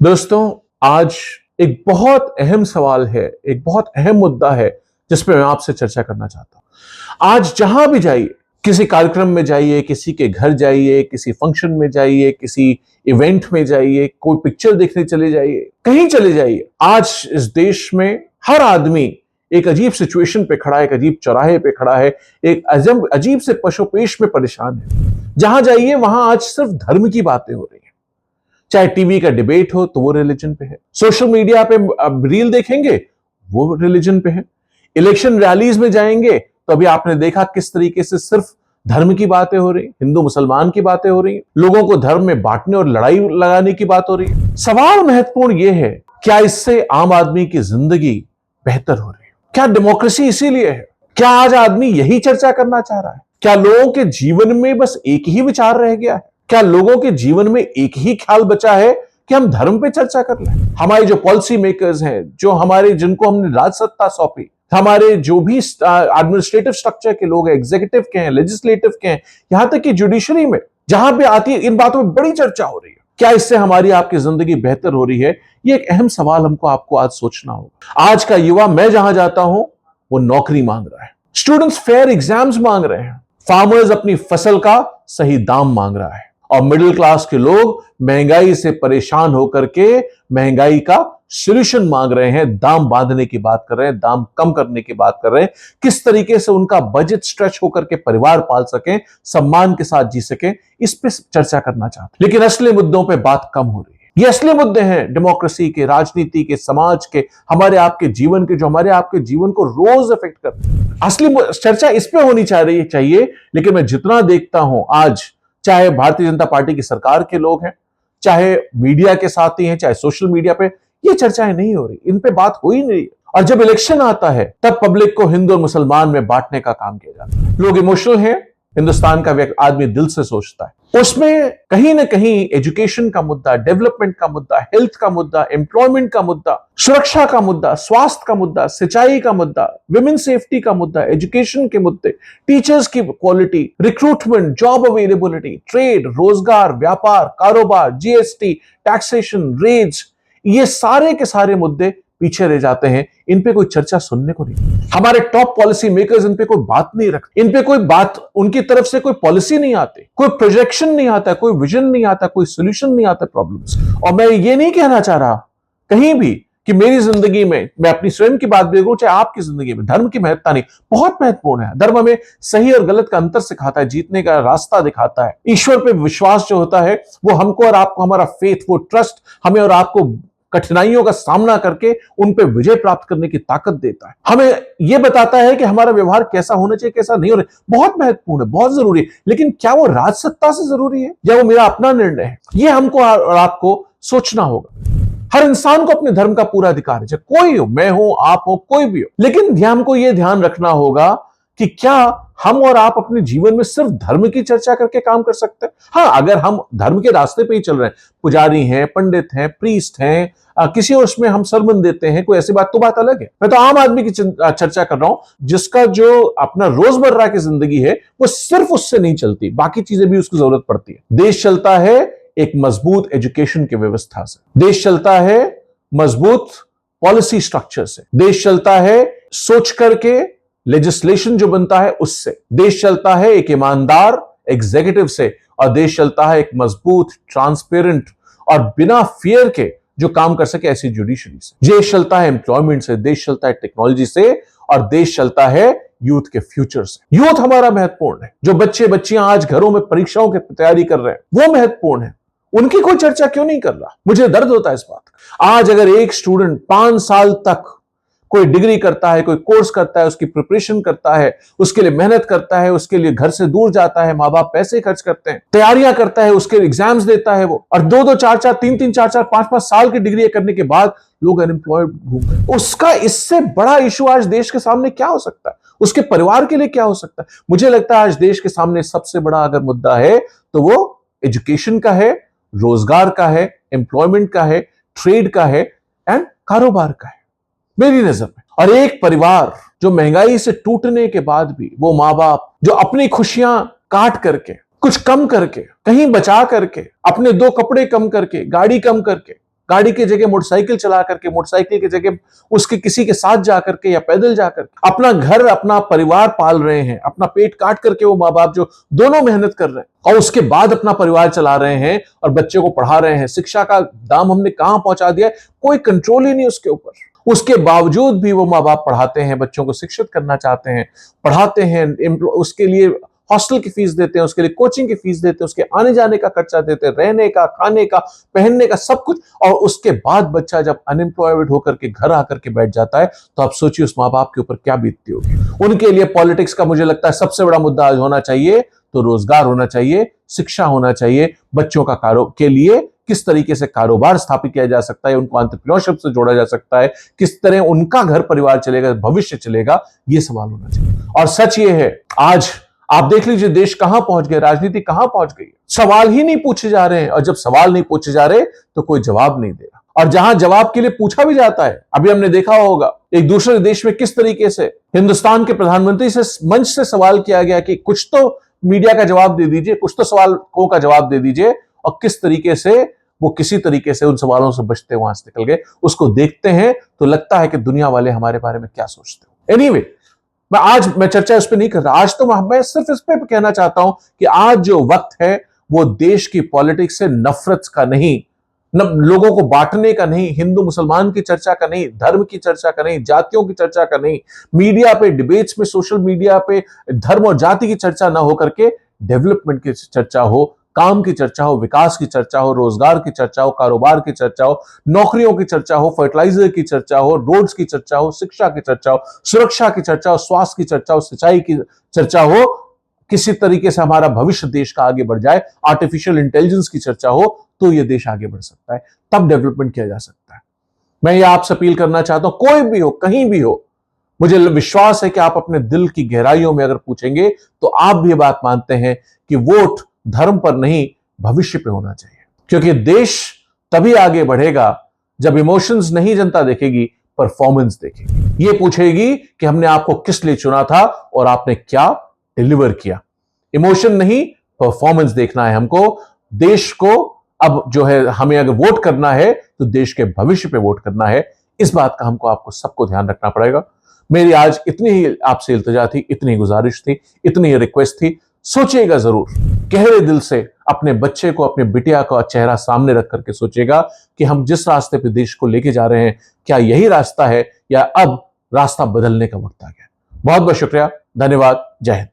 दोस्तों, आज एक बहुत अहम सवाल है, एक बहुत अहम मुद्दा है जिस पे मैं आपसे चर्चा करना चाहता हूं। आज जहां भी जाइए, किसी कार्यक्रम में जाइए, किसी के घर जाइए, किसी फंक्शन में जाइए, किसी इवेंट में जाइए, कोई पिक्चर देखने चले जाइए, कहीं चले जाइए, आज इस देश में हर आदमी एक अजीब सिचुएशन पे खड़ा है, एक अजीब चौराहे पे खड़ा है, एक अजीब से पशोपेश में परेशान है। जहां जाइए वहां आज सिर्फ धर्म की बातें हो रही है। चाहे टीवी का डिबेट हो तो वो रिलीजन पे है, सोशल मीडिया पे अब रील देखेंगे वो रिलीजन पे है, इलेक्शन रैलीज में जाएंगे तो अभी आपने देखा किस तरीके से सिर्फ धर्म की बातें हो रही, हिंदू मुसलमान की बातें हो रही, लोगों को धर्म में बांटने और लड़ाई लगाने की बात हो रही है। सवाल महत्वपूर्ण यह है, क्या इससे आम आदमी की जिंदगी बेहतर हो रही है? क्या डेमोक्रेसी इसीलिए है? क्या आज आदमी यही चर्चा करना चाह रहा है? क्या लोगों के जीवन में बस एक ही विचार रह गया है? क्या लोगों के जीवन में एक ही ख्याल बचा है कि हम धर्म पे चर्चा कर लें? हमारे जो पॉलिसी मेकर्स हैं, जो हमारे जिनको हमने राज सत्ता सौंपी, हमारे जो भी एडमिनिस्ट्रेटिव स्ट्रक्चर के लोग हैं, एग्जीक्यूटिव के हैं, लेजिस्लेटिव के हैं, यहां तक कि जुडिशरी में जहां पे आती है, इन बातों में बड़ी चर्चा हो रही है। क्या इससे हमारी आपकी जिंदगी बेहतर हो रही है? ये एक अहम सवाल हमको आपको आज सोचना होगा। आज का युवा, मैं जहां जाता हूं, वो नौकरी मांग रहा है, स्टूडेंट्स फेयर एग्जाम्स मांग रहे हैं, फार्मर्स अपनी फसल का सही दाम मांग रहा है, और मिडिल क्लास के लोग महंगाई से परेशान होकर के महंगाई का सॉल्यूशन मांग रहे हैं, दाम बांधने की बात कर रहे हैं, दाम कम करने की बात कर रहे हैं, किस तरीके से उनका बजट स्ट्रेच होकर के परिवार पाल सकें, सम्मान के साथ जी सकें, इस पे चर्चा करना चाहते हैं। लेकिन असली मुद्दों पे बात कम हो रही है। ये असली मुद्दे हैं डेमोक्रेसी के, राजनीति के, समाज के, हमारे आपके जीवन के, जो हमारे आपके जीवन को रोज इफेक्ट करते हैं। असली चर्चा इस पे होनी चाहिए। लेकिन मैं जितना देखता हूं आज, चाहे भारतीय जनता पार्टी की सरकार के लोग हैं, चाहे मीडिया के साथी हैं, चाहे सोशल मीडिया पे, ये चर्चाएं नहीं हो रही, इन पे बात हो ही नहीं। और जब इलेक्शन आता है तब पब्लिक को हिंदू और मुसलमान में बांटने का काम किया जाता है। लोग इमोशनल हैं, हिंदुस्तान का आदमी दिल से सोचता है, उसमें कहीं ना कहीं एजुकेशन का मुद्दा, डेवलपमेंट का मुद्दा, हेल्थ का मुद्दा, एम्प्लॉयमेंट का मुद्दा, सुरक्षा का मुद्दा, स्वास्थ्य का मुद्दा, सिंचाई का मुद्दा, विमेन सेफ्टी का मुद्दा, एजुकेशन के मुद्दे, टीचर्स की quality, recruitment, job availability, trade, रोजगार, व्यापार, कारोबार, जीएसटी, टैक्सेशन, रेट्स, ये सारे के सारे मुद्दे पीछे रह जाते हैं। इन पे कोई चर्चा सुनने को नहीं। हमारे टॉप पॉलिसी मेकर्स इन पे कोई बात नहीं रखते, इन पे कोई बात, उनकी तरफ से कोई पॉलिसी नहीं आती, कोई प्रोजेक्शन नहीं आता, कोई विजन नहीं आता, कोई सोल्यूशन नहीं आता प्रॉब्लम्स। और मैं ये नहीं कहना चाह रहा कहीं भी कि मेरी जिंदगी में, मैं अपनी स्वयं की बात भी करूं, चाहे आपकी जिंदगी में, धर्म की महत्ता नहीं, बहुत महत्वपूर्ण है। धर्म हमें सही और गलत का अंतर सिखाता है, जीतने का रास्ता दिखाता है। ईश्वर पे विश्वास जो होता है वो हमको और आपको, हमारा फेथ, वो ट्रस्ट हमें और आपको कठिनाइयों का सामना करके उन पे विजय प्राप्त करने की ताकत देता है। हमें यह बताता है कि हमारा व्यवहार कैसा होना चाहिए, कैसा नहीं होना, बहुत महत्वपूर्ण है, बहुत जरूरी है। लेकिन क्या वो राजसत्ता से जरूरी है या वो मेरा अपना निर्णय है? यह हमको और आपको सोचना होगा। हर इंसान को अपने धर्म का पूरा अधिकार है, चाहे कोई हो, मैं हो, आप हो, कोई भी हो। लेकिन हमको यह ध्यान रखना होगा कि क्या हम और आप अपने जीवन में सिर्फ धर्म की चर्चा करके काम कर सकते हैं? हाँ, अगर हम धर्म के रास्ते पे ही चल रहे हैं, पुजारी हैं, पंडित हैं, प्रीस्ट हैं, किसी और उसमें हम सरमन देते हैं, कोई ऐसी बात, तो बात अलग है। मैं तो आम आदमी की चर्चा कर रहा हूं, जिसका जो अपना रोजमर्रा की जिंदगी है वो सिर्फ उससे नहीं चलती, बाकी चीजें भी उसकी जरूरत पड़ती है। देश चलता है एक मजबूत एजुकेशन की व्यवस्था से, देश चलता है मजबूत पॉलिसी स्ट्रक्चर से, देश चलता है सोच करके लेजिस्लेशन जो बनता है उससे, देश चलता है एक ईमानदार एग्जीक्यूटिव से, और देश चलता है एक मजबूत, ट्रांसपेरेंट और बिना फियर के जो काम कर सके ऐसी जुडिशरी से। देश चलता है एम्प्लॉयमेंट से, देश चलता है टेक्नोलॉजी से, और देश चलता है यूथ के फ्यूचर से। यूथ हमारा महत्वपूर्ण है। जो बच्चे बच्चियां आज घरों में परीक्षाओं की तैयारी कर रहे हैं वो महत्वपूर्ण है। उनकी कोई चर्चा क्यों नहीं कर रहा? मुझे दर्द होता है इस बात का। आज अगर एक स्टूडेंट 5 साल तक कोई डिग्री करता है, कोई कोर्स करता है, उसकी प्रिपरेशन करता है, उसके लिए मेहनत करता है, उसके लिए घर से दूर जाता है, माँ बाप पैसे खर्च करते हैं, तैयारियां करता है, उसके एग्जाम्स देता है वो, और 2-2, 4-4, 3-3, 4-4, 5-5 साल की डिग्री करने के बाद लोग अनएम्प्लॉयड घूम रहे हैं। उसका इससे बड़ा इशू आज देश के सामने क्या हो सकता है? उसके परिवार के लिए क्या हो सकता है? मुझे लगता है आज देश के सामने सबसे बड़ा अगर मुद्दा है तो वो एजुकेशन का है, रोजगार का है, एम्प्लॉयमेंट का है, ट्रेड का है एंड कारोबार का है मेरी नजर में। और एक परिवार जो महंगाई से टूटने के बाद भी, वो माँ बाप जो अपनी खुशियां काट करके, कुछ कम करके, कहीं बचा करके, अपने 2 कपड़े कम करके, गाड़ी कम करके, गाड़ी की जगह मोटरसाइकिल चला करके, मोटरसाइकिल की जगह उसके किसी के साथ जाकर के या पैदल जाकर अपना घर, अपना परिवार पाल रहे हैं, अपना पेट काट करके वो माँ बाप जो दोनों मेहनत कर रहे हैं और उसके बाद अपना परिवार चला रहे हैं और बच्चे को पढ़ा रहे हैं। शिक्षा का दाम हमने कहां पहुंचा दिया है, कोई कंट्रोल ही नहीं उसके ऊपर। उसके बावजूद भी वो माँ बाप पढ़ाते हैं, बच्चों को शिक्षित करना चाहते हैं, पढ़ाते हैं, उसके लिए हॉस्टल की फीस देते हैं, उसके लिए कोचिंग की फीस देते हैं, उसके आने जाने का खर्चा देते हैं, रहने का, खाने का, पहनने का, सब कुछ। और उसके बाद बच्चा जब अनएम्प्लॉयड होकर के घर आकर के बैठ जाता है तो आप सोचिए उस माँ बाप के ऊपर क्या बीतती होगी। उनके लिए पॉलिटिक्स का मुझे लगता है सबसे बड़ा मुद्दा आज होना चाहिए तो रोजगार होना चाहिए, शिक्षा होना चाहिए, बच्चों का के लिए किस तरीके से कारोबार स्थापित किया जा सकता है, उनको एंटरप्रेन्योरशिप से जोड़ा जा सकता है, किस तरह उनका घर परिवार चलेगा, भविष्य चलेगा, ये सवाल होना चाहिए। और सच ये है, आज आप देख लीजिए देश कहां पहुंच गए, राजनीति कहां पहुंच गई। सवाल ही नहीं पूछे जा रहे हैं, और जब सवाल नहीं पूछे जा रहे तो कोई जवाब नहीं दे रहा। और जहां जवाब के लिए पूछा भी जाता है, अभी हमने देखा होगा एक दूसरे देश में किस तरीके से हिंदुस्तान के प्रधानमंत्री से मंच से सवाल किया गया कि कुछ तो मीडिया का जवाब दे दीजिए, कुछ तो सवालों का जवाब दे दीजिए, और किस तरीके से वो किसी तरीके से उन सवालों से बचते वहां से निकल गए। उसको देखते हैं तो लगता है कि दुनिया वाले हमारे बारे में क्या सोचते हो। एनीवे, मैं चर्चा इस पे नहीं कर रहा। आज तो मैं सिर्फ इस पे कहना चाहता हूं कि आज जो वक्त है वो देश की पॉलिटिक्स से नफरत का नहीं, लोगों को बांटने का नहीं, हिंदू मुसलमान की चर्चा का नहीं, धर्म की चर्चा का नहीं, जातियों की चर्चा का नहीं, मीडिया पे, डिबेट्स में, सोशल मीडिया पे धर्म और जाति की चर्चा ना हो करके डेवलपमेंट की चर्चा हो, काम की चर्चा हो, विकास की चर्चा हो, रोजगार की चर्चा हो, कारोबार की चर्चा हो, नौकरियों की चर्चा हो, फर्टिलाइजर की चर्चा हो, रोड्स की चर्चा हो, शिक्षा की चर्चा हो, सुरक्षा की चर्चा हो, स्वास्थ्य की चर्चा हो, सिंचाई की चर्चा हो, किसी तरीके से हमारा भविष्य देश का आगे बढ़ जाए, आर्टिफिशियल इंटेलिजेंस की चर्चा हो, तो यह देश आगे बढ़ सकता है, तब डेवलपमेंट किया जा सकता है। मैं ये आपसे अपील करना चाहता हूं, कोई भी हो, कहीं भी हो, मुझे विश्वास है कि आप अपने दिल की गहराइयों में अगर पूछेंगे तो आप भी ये बात मानते हैं कि वोट धर्म पर नहीं, भविष्य पे होना चाहिए। क्योंकि देश तभी आगे बढ़ेगा जब इमोशंस नहीं जनता देखेगी, परफॉर्मेंस देखेगी। ये पूछेगी कि हमने आपको किस लिए चुना था और आपने क्या डिलीवर किया। इमोशन नहीं, परफॉर्मेंस देखना है हमको। देश को अब जो है, हमें अगर वोट करना है तो देश के भविष्य पे वोट करना है। इस बात का हमको, आपको सबको ध्यान रखना पड़ेगा। मेरी आज इतनी ही आपसे इल्तिजा थी, इतनी गुजारिश थी, इतनी ही रिक्वेस्ट थी। सोचिएगा जरूर, गहरे दिल से अपने बच्चे को, अपने बिटिया का चेहरा सामने रख करके सोचिएगा कि हम जिस रास्ते पे देश को लेके जा रहे हैं, क्या यही रास्ता है या अब रास्ता बदलने का वक्त आ गया। बहुत बहुत शुक्रिया, धन्यवाद, जय हिंद।